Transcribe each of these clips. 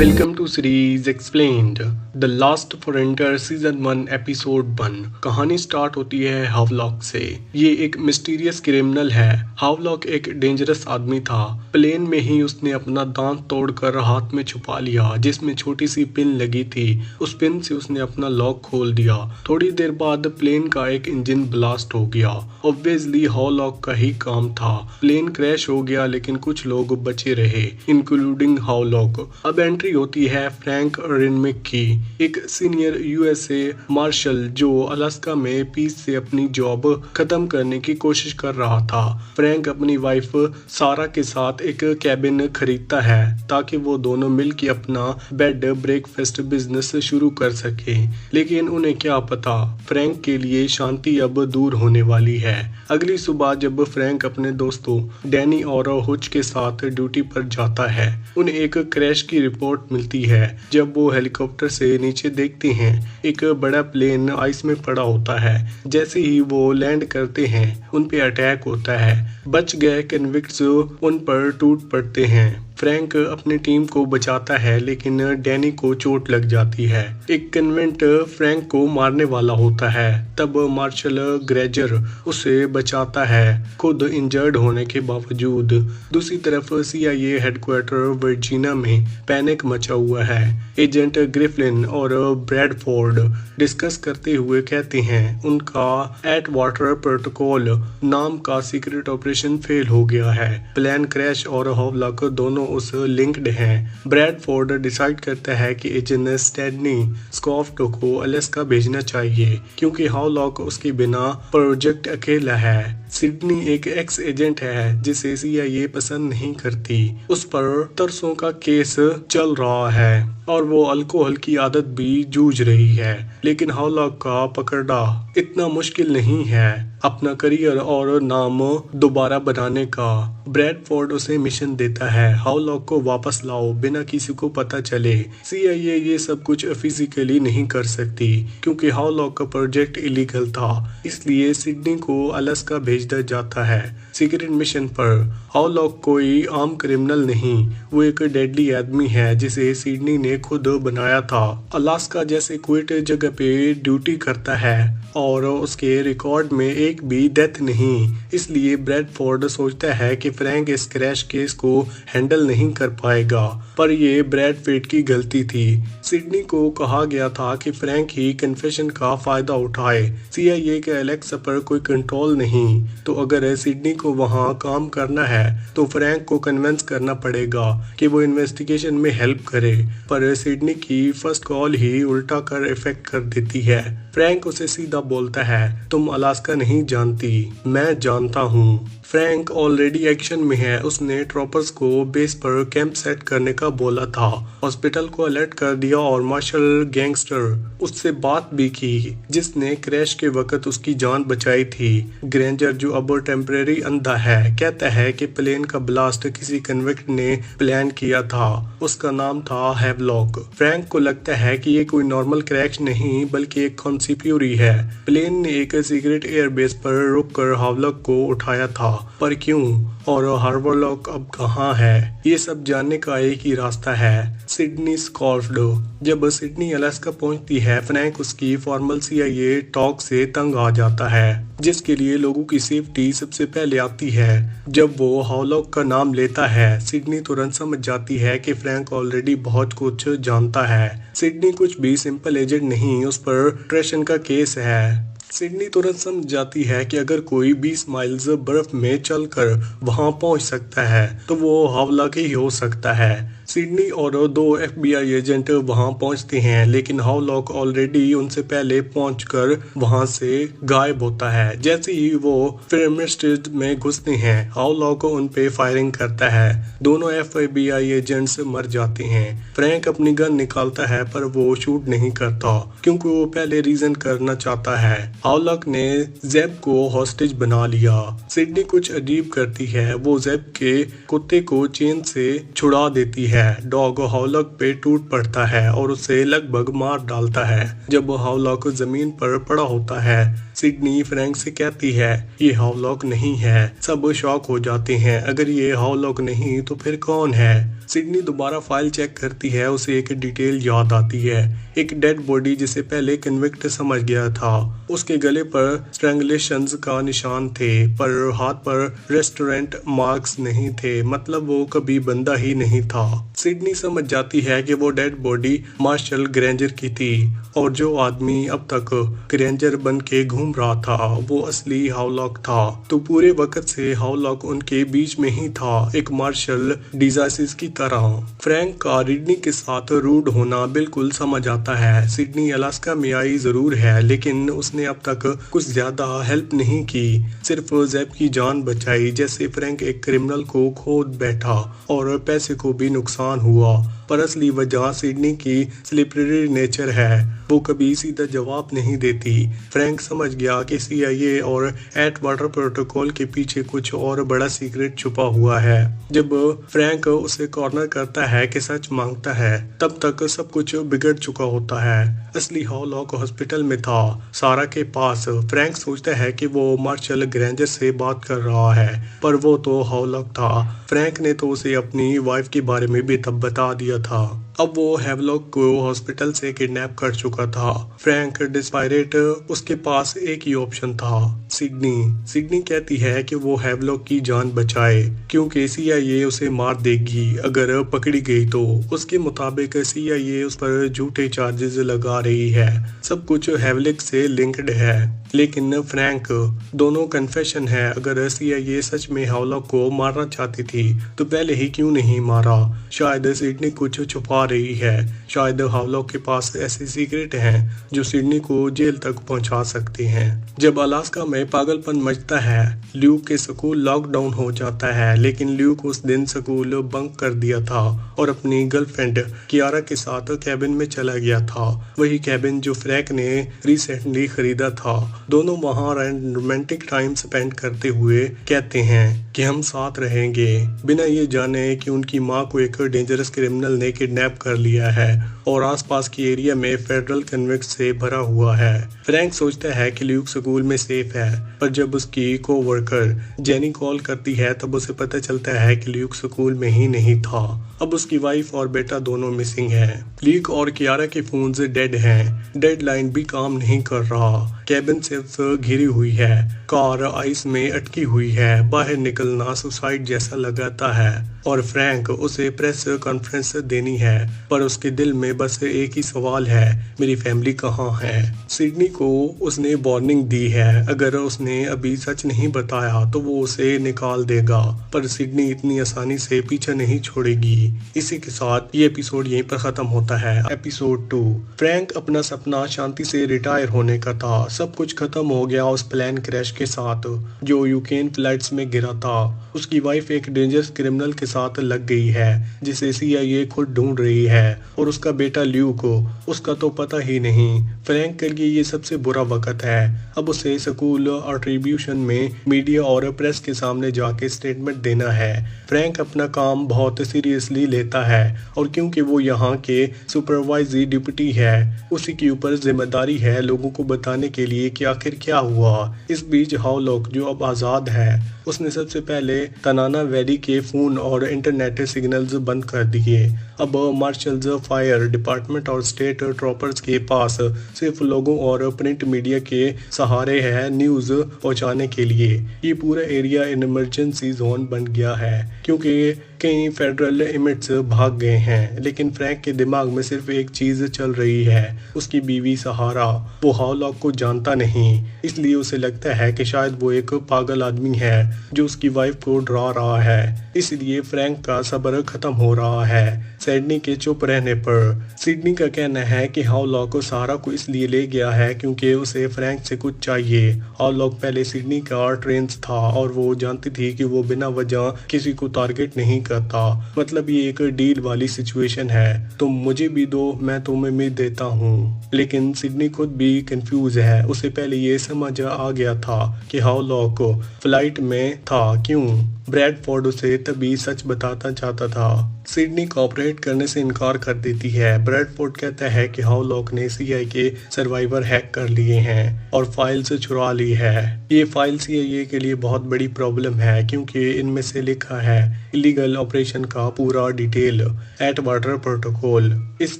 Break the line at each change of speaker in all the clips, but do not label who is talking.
Welcome to series Explained, The Last Frontier Season 1 Episode 1। कहानी start होती है हावलॉक से। ये एक मिस्टीरियस क्रिमिनल है। हावलॉक एक डेंजरस आदमी था। प्लेन में ही उसने अपना दांत तोड़कर हाथ में छुपा लिया जिसमें छोटी सी पिन लगी थी। उस पिन से उसने अपना लॉक खोल दिया। थोड़ी देर बाद प्लेन का एक इंजन ब्लास्ट हो गया। ऑब्वियसली हावलॉक का ही काम था। प्लेन क्रैश हो गया लेकिन कुछ लोग बचे रहे, इंक्लूडिंग हावलॉक। अब एंट्री होती है फ्रैंक रेनमिक की, एक सीनियर यूएसए मार्शल जो अलास्का में पीस से अपनी जॉब खत्म करने की कोशिश कर रहा था। फ्रैंक अपनी वाइफ सारा के साथ एक कैबिन खरीदता है ताकि वो दोनों मिलकर अपना बेड ब्रेकफास्ट बिजनेस शुरू कर सके। लेकिन उन्हें क्या पता, फ्रैंक के लिए शांति अब दूर होने वाली है। अगली सुबह जब फ्रैंक अपने दोस्तों डैनी और हुच के साथ ड्यूटी पर जाता है, उन्हें एक क्रैश की रिपोर्ट मिलती है। जब वो हेलीकॉप्टर से नीचे देखते हैं, एक बड़ा प्लेन आइस में पड़ा होता है। जैसे ही वो लैंड करते हैं, उन पे अटैक होता है। बच गए कन्विक्ट्स उन पर टूट पड़ते हैं। फ्रैंक अपनी टीम को बचाता है लेकिन डैनी को चोट लग जाती है। एक कन्वेंट फ्रैंक को मारने वाला होता है, तब मार्शल ग्रेजर उसे बचाता है, खुद इंजर्ड होने के बावजूद। दूसरी तरफ CIA हेडक्वार्टर वर्जीनिया में पैनिक मचा हुआ है। एजेंट ग्रिफलिन और ब्रैडफोर्ड डिस्कस करते हुए कहते हैं उनका एट वाटर प्रोटोकॉल नाम का सीक्रेट ऑपरेशन फेल हो गया है। प्लान क्रैश और हावलॉक दोनों उस लिंक्ड हैं। ब्रैडफोर्ड डिसाइड करता है कि एजेंट स्टैडनी स्कॉफ्ट को अलास्का भेजना चाहिए क्योंकि हावलॉक उसके बिना प्रोजेक्ट अकेला है। सिडनी एक एक्स एजेंट है जिसे CIA पसंद नहीं करती। उस पर तरसों का केस चल रहा है और वो अल्कोहल की आदत भी जूझ रही है। लेकिन हावलॉक का पकड़ना इतना मुश्किल नहीं है अपना करियर और नाम दोबारा बनाने का। ब्रैडफोर्ड उसे मिशन देता है, हावलॉक को वापस लाओ बिना किसी को पता चले। CIA ये सब कुछ फिजिकली नहीं कर सकती क्योंकि हावलॉक का प्रोजेक्ट इलीगल था, इसलिए सिडनी को अलास्का भेज दिया जाता है। सीक्रेट मिशन पर हावलॉक कोई आम क्रिमिनल नहीं, वो एक डेडली आदमी है जिसे सिडनी ने खुद बनाया था। अलास्का जैसे क्विट जगह पे ड्यूटी करता है और उसके रिकॉर्ड में एक भी डेथ नहीं। इसलिए ब्रैडफोर्ड सोचता है कि फ्रैंक इस क्रैश केस को हैंडल नहीं कर पाएगा, पर ये ब्रैडफोर्ड की गलती थी। सिडनी को कहा गया था कि फ्रैंक ही कन्फेशन का फायदा उठाए। CIA के अलेक्सा पर कोई कंट्रोल नहीं, तो अगर सिडनी को वहां काम करना है तो फ्रैंक को कन्विंस करना पड़ेगा कि वो इन्वेस्टिगेशन में हेल्प करे। पर सिडनी की फर्स्ट कॉल ही उल्टा कर इफेक्ट कर देती है। फ्रैंक उसे सीधा बोलता है, तुम अलास्का नहीं जानती, मैं जानता हूँ। फ्रैंक ऑलरेडी एक्शन में है। उसने ट्रॉपर्स को बेस पर कैंप सेट करने का बोला था, हॉस्पिटल को अलर्ट कर दिया और मार्शल गैंगस्टर उससे बात भी की जिसने क्रैश के वक्त उसकी जान बचाई थी। ग्रेंजर जो अब टेम्परेरी अंधा है कहता है कि प्लेन का ब्लास्ट किसी कन्विक्ट ने प्लान किया था, उसका नाम था हैवलॉक। फ्रैंक को लगता है कि ये कोई नॉर्मल क्रैश नहीं बल्कि एक कॉन्स्पिरेसी है। प्लेन ने एक सीक्रेट एयरबेस पर रुककर हावलॉक को उठाया था, पर क्यों और हावलॉक अब कहाँ है, ये सब जानने का एक ही रास्ता है, सिडनी स्कॉफ्ड। जब सिडनी अलास्का पहुंचती है, फ्रैंक उसकी फॉर्मल CIA टॉक से तंग आ जाता है जिसके लिए लोगों की सेफ्टी सबसे पहले आती है। जब वो हावलॉक का नाम लेता है, सिडनी तुरंत समझ जाती है कि फ्रैंक ऑलरेडी बहुत कुछ जानता है। सिडनी कुछ भी सिंपल एजेंट नहीं, उस पर ट्रेशन का केस है। सिडनी तुरंत समझ जाती है कि अगर कोई 20 माइल्स बर्फ में चलकर वहां पहुंच सकता है तो वो हावलॉक ही हो सकता है। सिडनी और 2 FBI एजेंट वहां पहुंचते हैं लेकिन हावलॉक ऑलरेडी उनसे पहले पहुंचकर वहां से गायब होता है। जैसे ही वो पिरामिड में घुसते हैं, हावलॉक उन पे फायरिंग करता है। दोनों FBI एजेंट्स मर जाते हैं। फ्रैंक अपनी गन निकालता है पर वो शूट नहीं करता क्योंकि वो पहले रीजन करना चाहता है। हावलॉक ने जेब को हॉस्टेज बना लिया। सिडनी कुछ अजीब करती है, वो जेब के कुत्ते को चेन से छुड़ा देती है। डॉग हावलॉक पे टूट पड़ता है और उसे लगभग मार डालता है। जब हावलॉक जमीन पर पड़ा होता है, सिडनी फ्रैंक से कहती है ये हावलॉक नहीं है। सब शॉक हो जाते हैं, अगर ये हावलॉक नहीं तो फिर कौन है। सिडनी दोबारा फाइल चेक करती है, उसे एक डिटेल याद आती है, एक डेड बॉडी जिसे पहले कन्विक्ट समझ गया था। उसके गले पर स्ट्रैंगुलेशंस का निशान थे, पर हाथ पर रेस्टोरेंट मार्क्स नहीं थे, मतलब वो कभी बंदा ही नहीं था। सिडनी समझ जाती है कि वो डेड बॉडी मार्शल ग्रेंजर की थी और जो आदमी अब तक ग्रेंजर बन के घूम रहा था वो असली हावलॉक था। तो पूरे वक्त से हावलॉक उनके बीच में ही था, एक मार्शल डिजाइसिस की तरह। फ्रैंक का रिडनी के साथ रूड होना बिल्कुल समझ आता है। सिडनी अलास्का में आई जरूर है, लेकिन उसने अब तक कुछ ज्यादा हेल्प नहीं की, सिर्फ जेब की जान बचाई। जैसे फ्रैंक एक क्रिमिनल को खोद बैठा और पैसे को भी नुकसान हुआ, पर असली वजह सिडनी की स्लिपरी नेचर है, वो कभी सीधा जवाब नहीं देती। फ्रैंक समझ गया कि CIA और एट वाटर प्रोटोकॉल के पीछे कुछ और बड़ा सीक्रेट छुपा हुआ है। जब फ्रैंक उसे कॉर्नर करता है कि सच मांगता है, तब तक सब कुछ बिगड़ चुका होता है। असली हावलॉक हॉस्पिटल में था, सारा के पास। फ्रैंक सोचता है कि वो मार्शल ग्रेंजर से बात कर रहा है, पर वो तो हावलॉक था। फ्रैंक ने तो उसे अपनी वाइफ के बारे में भी तब बता दिया था। अब वो हैवलॉक को हॉस्पिटल से किडनैप कर चुका था। फ्रैंक डिस्पायरेट, उसके पास एक ही ऑप्शन था, सिडनी कहती है कि वो हैवलॉक की जान बचाए, क्योंकि CIA उसे मार देगी अगर पकड़ी गई तो। उसके मुताबिक CIA उस पर झूठे चार्जेस लगा रही है, सब कुछ हैवलॉक से लिंक्ड है। लेकिन फ्रैंक, दोनों कन्फेशन है, अगर CIA सच में हावलॉक को मारना चाहती थी तो पहले ही क्यों नहीं मारा। शायद सिडनी कुछ छुपा रही है, शायद हावलॉक के पास ऐसे सीक्रेट हैं जो सिडनी को जेल तक पहुंचा सकते हैं। जब अलास्का में पागलपन मचता है, ल्यूक के स्कूल लॉकडाउन हो जाता है, लेकिन ल्यूक उस दिन स्कूल बंक कर दिया था और अपनी गर्लफ्रेंड कियारा के साथ कैबिन में चला गया था, वही कैबिन जो फ्रैंक ने रिसेंटली खरीदा था। दोनों वहां रोमांटिक टाइम स्पेंड करते हुए कहते हैं कि हम साथ रहेंगे, बिना ये जाने कि उनकी माँ को एक डेंजरस क्रिमिनल ने किडनैप कर लिया है और आसपास की एरिया में फेडरल कन्विक्ट से भरा हुआ है। फ्रैंक सोचता है कि ल्यूक स्कूल में सेफ है, पर जब उसकी कोवर्कर जेनी कॉल करती है तब उसे पता चलता है कि ल्यूक स्कूल में ही नहीं था। अब उसकी वाइफ और बेटा दोनों मिसिंग हैं। ल्यूक और कियारा के फोन्स डेड हैं, डेडलाइन भी काम नहीं कर रहा, कैबिन सिर्फ घिरी हुई है, कार आइस में अटकी हुई है, बाहर निकलना सुसाइड जैसा लगाता है और फ्रैंक उसे प्रेस कॉन्फ्रेंस देनी है, पर उसके दिल में बस एक ही सवाल है, मेरी फैमिली कहाँ है। सिडनी को उसने वार्निंग दी है, अगर उसने अभी सच नहीं बताया तो वो उसे निकाल देगा, पर सिडनी इतनी आसानी से पीछा नहीं छोड़ेगी। इसी के साथ ये एपिसोड यहीं पर खत्म होता है। एपिसोड 2। फ्रैंक अपना सपना शांति से रिटायर होने का था, सब कुछ खत्म हो गया उस प्लेन क्रैश के साथ जो यूक्रेन फ्लाइट्स में गिरा था। उसकी वाइफ एक डेंजरस क्रिमिनल के साथ लग गई है जिसे CIA खुद ढूंढ रही है, और उसका बेटा ल्यूक, उसका तो पता ही नहीं। फ्रैंक के लिए ये सबसे बुरा वक्त है, अब उसे स्कूल अट्रीब्यूशन में मीडिया और प्रेस के सामने जाके स्टेटमेंट देना है। फ्रैंक अपना काम बहुत सीरियसली लेता है और क्योंकि वो यहाँ के सुपरवाइजरी डिप्टी है, उसी के ऊपर जिम्मेदारी है लोगों को बताने के लिए कि आखिर क्या हुआ। इस बीच हावलॉक जो अब आज़ाद है, उसने सबसे पहले तनाना वैली के फोन और इंटरनेट सिग्नल्स बंद कर दिए। अब मार्शल्स, फायर डिपार्टमेंट और स्टेट ट्रॉपर्स के पास सिर्फ लोगों और प्रिंट मीडिया के सहारे है न्यूज़ पहुंचाने के लिए। ये पूरा एरिया इमरजेंसी जोन बन गया है क्योंकि कई फेडरल इमिट्स भाग गए हैं, लेकिन फ्रैंक के दिमाग में सिर्फ एक चीज़ चल रही है, उसकी बीवी सहारा। वो हावलॉक को जानता नहीं, इसलिए उसे लगता है कि शायद वो एक पागल आदमी है जो उसकी वाइफ को डरा रहा है। इसलिए फ्रैंक का सब्र खत्म हो रहा है सिडनी के चुप रहने पर। सिडनी का कहना है कि हावलॉक सहारा को इसलिए ले गया है क्योंकि उसे फ्रैंक से कुछ चाहिए। हावलॉक पहले सिडनी का ट्रेंड्स था और वो जानती थी कि वो बिना वजह किसी को टारगेट नहीं करता, मतलब ये एक डील वाली सिचुएशन है, तुम मुझे भी दो मैं तुम्हें भी देता हूँ। लेकिन सिडनी खुद भी कंफ्यूज है, उसे पहले ये समझ आ गया था कि हावलॉक फ्लाइट में था क्यों। ब्रैडफोर्ड उसे तभी सच बताना चाहता था। सिडनी कोऑपरेट करने से इनकार कर देती है। ब्रैडफोर्ड कहता है कि हावलॉक ने सीआईए के सर्वाइवर हैक कर लिए हैं और फाइल्स चुरा ली है। ये फाइल सीआईए के लिए बहुत बड़ी प्रॉब्लम है क्योंकि इनमें से लिखा है इलीगल ऑपरेशन का पूरा डिटेल एट वाटर प्रोटोकॉल। इस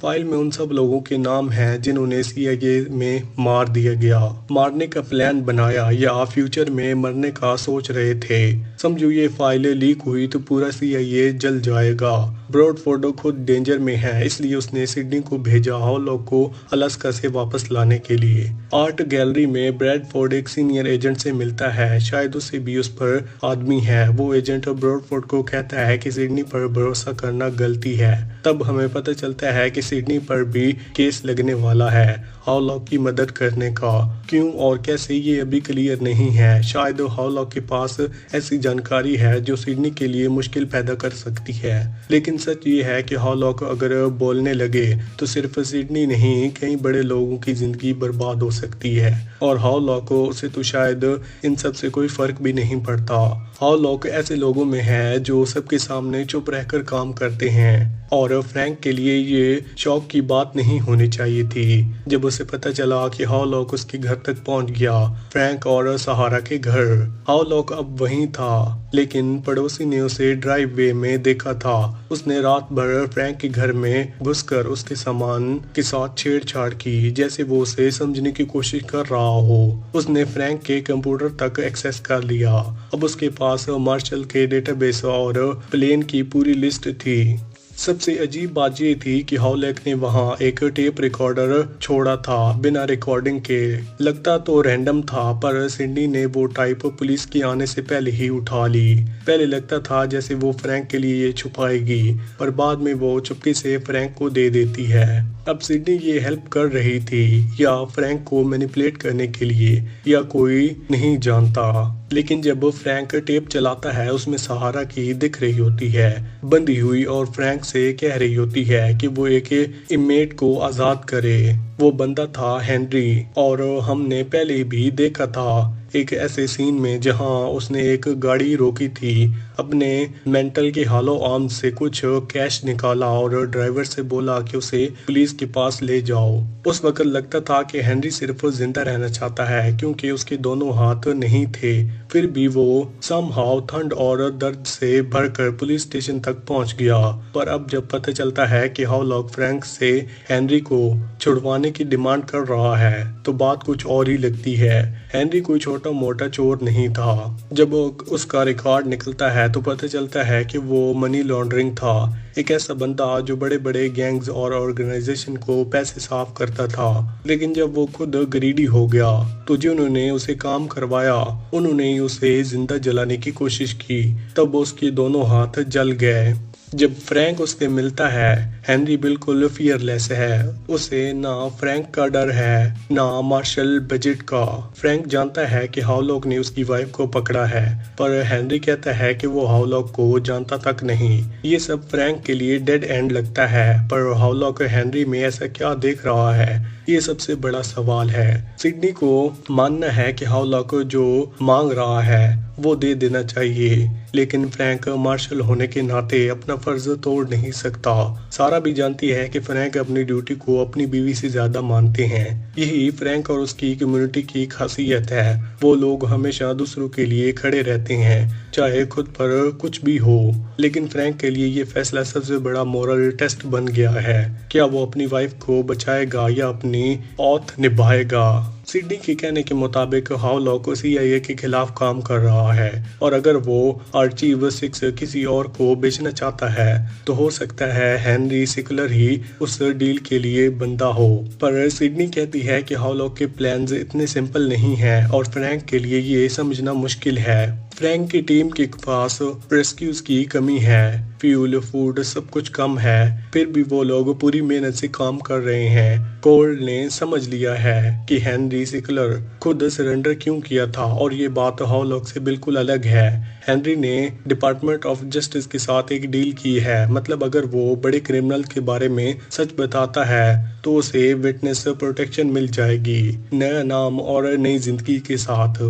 फाइल में उन सब लोगों के नाम हैं जिन्होंने सीआईए में मार दिया गया, मारने का प्लान बनाया या फ्यूचर में मरने का सोच रहे थे। समझो ये फाइल लीक हुई तो पूरा सीआईए जल जाएगा। ब्रैडफोर्ड खुद डेंजर में है, इसलिए उसने सिडनी को भेजा हावलॉक को अलास्का से वापस लाने के लिए। आर्ट गैलरी में ब्रैडफोर्ड एक सीनियर एजेंट से मिलता है, शायद उसे भी उस पर आदमी है। वो एजेंट ब्रैडफोर्ड को कहता है कि सिडनी पर भरोसा करना गलती है। तब हमें पता चलता है कि सिडनी पर भी केस लगने वाला है हावलॉक की मदद करने का। क्यों और कैसे ये अभी क्लियर नहीं है। शायद हावलॉक के पास ऐसी जानकारी है जो सिडनी के लिए मुश्किल पैदा कर सकती है। लेकिन सच ये है कि हावलॉक अगर बोलने लगे तो सिर्फ सिडनी नहीं कई बड़े लोगों की जिंदगी बर्बाद हो सकती है। और हावलॉक उसे तो शायद इन सब से कोई फर्क भी नहीं पड़ता। हावलॉक ऐसे लोगों में है जो सबके सामने चुप रहकर काम करते हैं और फ्रैंक के लिए ये शौक की बात नहीं होनी चाहिए थी। जब उसे पता चला कि हावलॉक उसके घर तक पहुंच गया, फ्रैंक और सहारा के घर। हावलॉक अब वहीं था, लेकिन पड़ोसी ने उसे ड्राइव वे में देखा था। उसने रात भर फ्रैंक के घर में घुसकर उसके सामान के साथ छेड़छाड़ की, जैसे वो उसे समझने की कोशिश कर रहा हो। उसने फ्रैंक के कंप्यूटर तक एक्सेस कर लिया। अब उसके पास मार्शल के डेटाबेस और प्लेन की पूरी लिस्ट थी। सबसे अजीब बात ये थी कि हावलॉक ने वहाँ एक टेप रिकॉर्डर छोड़ा था बिना रिकॉर्डिंग के। लगता तो रैंडम था, पर सिडनी ने वो टाइप पुलिस के आने से पहले ही उठा ली। पहले लगता था जैसे वो फ्रैंक के लिए ये छुपाएगी, पर बाद में वो चुपके से फ्रैंक को दे देती है। अब सिडनी ये हेल्प कर रही थी या फ्रैंक को मैनिपुलेट करने के लिए, या कोई नहीं जानता। लेकिन जब फ्रैंक टेप चलाता है उसमें सहारा की दिख रही होती है बंधी हुई, और फ्रैंक से कह रही होती है कि वो एक इनमेट को आज़ाद करे। वो बंदा था हेनरी, और हमने पहले भी देखा था एक ऐसे सीन में जहां उसने एक गाड़ी रोकी थी, अपने मेंटल के हालो आर्म से कुछ कैश निकाला और ड्राइवर से बोला कि उसे पुलिस के पास ले जाओ। उस वक्त लगता था कि हेनरी सिर्फ जिंदा रहना चाहता है क्योंकि उसके दोनों हाथ नहीं थे। फिर भी वो समहाउ ठंड और दर्द से भरकर पुलिस स्टेशन तक पहुंच गया। पर अब जब पता चलता है कि हावलॉक फ्रैंक से हेनरी को छुड़वाने की डिमांड कर रहा है तो बात कुछ और ही लगती है। हेनरी कोई छोटा मोटा चोर नहीं था। जब उसका रिकॉर्ड निकलता है तो पता चलता है कि वो मनी लॉन्ड्रिंग था, एक ऐसा बंदा जो बड़े बड़े गैंग्स और ऑर्गेनाइजेशन को पैसे साफ करता था। लेकिन जब वो खुद ग्रीडी हो गया तो जिन्होंने उसे काम करवाया उन्होंने उसे जिंदा जलाने की कोशिश की, तब उसके दोनों हाथ जल गए। जब फ्रैंक उससे मिलता है हेनरी बिल्कुल फियरलेस है। उसे ना फ्रैंक का डर है ना मार्शल बजट का। फ्रैंक जानता है कि हावलॉक ने उसकी वाइफ को पकड़ा है, पर हेनरी कहता है कि वो हावलॉक को जानता तक नहीं। ये सब फ्रैंक के लिए डेड एंड लगता है, पर हावलॉक हेनरी में ऐसा क्या देख रहा है, ये सबसे बड़ा सवाल है। सिडनी को मानना है कि हावलॉक जो मांग रहा है वो दे देना चाहिए, लेकिन फ्रैंक मार्शल होने के नाते अपना फर्ज तोड़ नहीं सकता। सारा भी जानती है कि फ्रैंक अपनी ड्यूटी को अपनी बीवी से ज्यादा मानते हैं। यही फ्रैंक और उसकी कम्युनिटी की खासियत है। वो लोग हमेशा दूसरों के लिए खड़े रहते हैं, चाहे खुद पर कुछ भी हो। लेकिन फ्रैंक के लिए ये फैसला सबसे बड़ा मोरल टेस्ट बन गया है। क्या वो अपनी वाइफ को बचाएगा या अपनी औथ निभाएगा। सिडनी के कहने के मुताबिक हावलॉक सीआईए के खिलाफ काम कर रहा है, और अगर वो आर्चीव 6 किसी और को बेचना चाहता है तो हो सकता है हेनरी सिकलर ही उस डील के लिए बंदा हो। पर सिडनी कहती है कि हावलॉक के प्लान्स इतने सिंपल नहीं हैं और फ्रैंक के लिए ये समझना मुश्किल है। फ्रैंक की टीम के पास रेस्क्यूज की कमी है। फ्यूल, फूड सब कुछ कम है, फिर भी वो लोग पूरी मेहनत से काम कर रहे हैं। कोल ने समझ लिया है कि हेनरी सिकलर खुद सरेंडर क्यों किया था और ये बात हावलॉक से बिल्कुल अलग है। हेनरी ने डिपार्टमेंट ऑफ जस्टिस के साथ एक डील की है, मतलब अगर वो बड़े क्रिमिनल के बारे में सच बताता है तो उसे विटनेस प्रोटेक्शन मिल जाएगी, नया नाम और नई जिंदगी के साथ।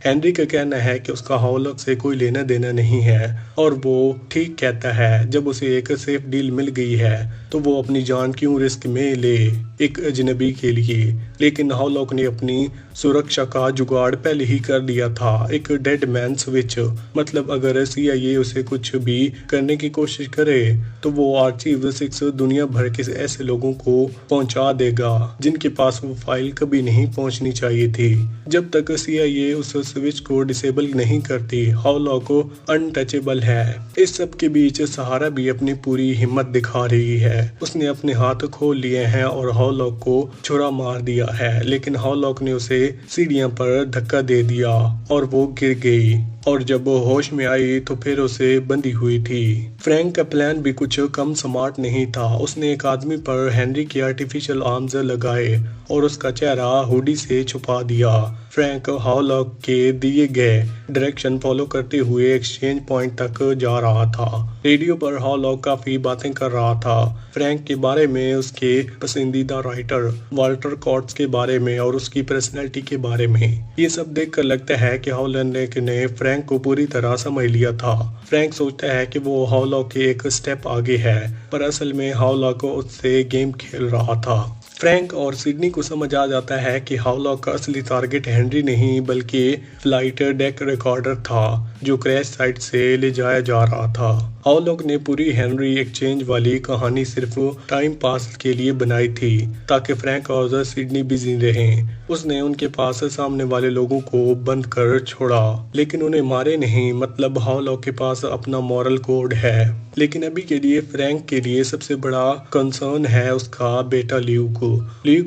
हेनरी का कहना है कि उसका हावलॉक से कोई लेना देना नहीं है और वो ठीक कहता है। जब उसे एक सेफ डील मिल गई है तो वो अपनी जान क्यों रिस्क में ले एक अजनबी के लिए। लेकिन हावलॉक ने अपनी सुरक्षा का जुगाड़ पहले ही कर दिया था, एक डेड मैन स्विच, मतलब अगर CIA उसे कुछ भी करने की कोशिश करे तो वो आर्चीव 6 दुनिया भर के ऐसे लोगों को पहुंचा देगा जिनके पास वो फाइल कभी नहीं पहुंचनी चाहिए थी। जब तक CIA उस स्विच को डिसेबल नहीं करती, हावलॉक अनटचेबल है। इस सब के बीच सहारा भी अपनी पूरी हिम्मत दिखा रही है। उसने अपने हाथ खोल लिए हैं और हावलॉक को छुरा मार दिया है, लेकिन हावलॉक ने उसे सीढ़ियों पर धक्का दे दिया और वो गिर गई और जब वो होश में आई तो फिर उसे बंधी हुई थी। फ्रैंक का प्लान भी कुछ कम स्मार्ट नहीं था। उसने एक आदमी पर हेनरी के आर्टिफिशियल आर्म्स लगाए और उसका चेहरा हुडी से छुपा दिया। फ्रैंक हावलॉक के दिए गए डायरेक्शन फॉलो करते हुए एक्सचेंज पॉइंट तक जा रहा था। रेडियो पर हावलॉक काफी बातें कर रहा था, फ्रैंक के बारे में, उसके पसंदीदा राइटर वाल्टर कॉट्स के बारे में और उसकी पर्सनैलिटी के बारे में। ये सब देखकर लगता है कि हावलॉक ने फ्रैंक को पूरी तरह समझ लिया था। फ्रैंक सोचता है कि वो हावलॉक के एक स्टेप आगे है, पर असल में हावलॉक उससे गेम खेल रहा था। फ्रैंक और सिडनी को समझ आ जाता है कि हावलॉक का असली टारगेट हेनरी नहीं बल्कि फ्लाइट डेक रिकॉर्डर था जो क्रैश साइट से ले जाया जा रहा था। हावलॉक ने पूरी हेनरी एक्सचेंज वाली कहानी सिर्फ टाइम पास के लिए बनाई थी ताकि फ्रैंक और सिडनी बिजी रहें। उसने उनके पास सामने वाले लोगों को बंद कर छोड़ा, लेकिन उन्हें मारे नहीं, मतलब हावलॉक के पास अपना मॉरल कोड है। लेकिन अभी के लिए फ्रैंक के लिए सबसे बड़ा कंसर्न है उसका बेटा ल्यूक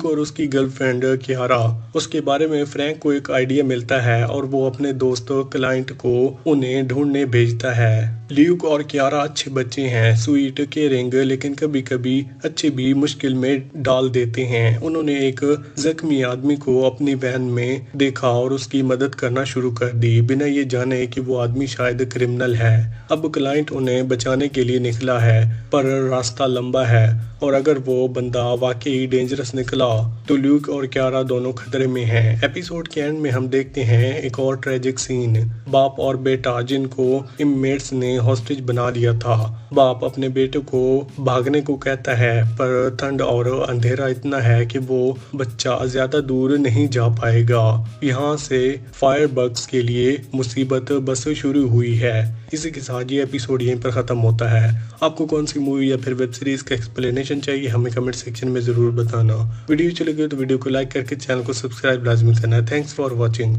और उसकी गर्लफ्रेंड कियारा। उसके बारे में फ्रैंक को एक आइडिया मिलता है और वो अपने दोस्त क्लाइंट को उन्हें ढूंढने भेजता है। ल्यूक और कियारा अच्छे बच्चे हैं, स्वीट, केयरिंग, लेकिन कभी कभी अच्छे भी मुश्किल में डाल देते हैं। उन्होंने एक जख्मी आदमी को अपनी वैन में देखा और उसकी मदद करना शुरू कर दी, बिना ये जाने कि वो आदमी शायद क्रिमिनल है। अब क्लाइंट उन्हें बचाने के लिए निकला है, पर रास्ता लंबा है और अगर वो बंदा वाकई डेंजरस निकला तो ल्यूक और कियारा दोनों खतरे में हैं। एपिसोड के एंड में हम देखते हैं एक और ट्रेजिक सीन, बाप और बेटा जिनको इनमेट्स ने हॉस्टेज बना लिया था। बाप अपने बेटे को भागने को कहता है, पर ठंड और अंधेरा इतना है कि वो बच्चा ज्यादा दूर नहीं जा पाएगा। यहाँ से फायरबग्स के लिए मुसीबत बस शुरू हुई है। इसी के साथ ये एपिसोड यहीं पर खत्म होता है। आपको कौन सी मूवी या फिर वेब सीरीज का एक्सप्लेनेशन चाहिए हमें कमेंट सेक्शन में जरूर बताना। वीडियो चले गए तो वीडियो को लाइक करके चैनल को सब्सक्राइब लाजमी करना। Thanks for watching.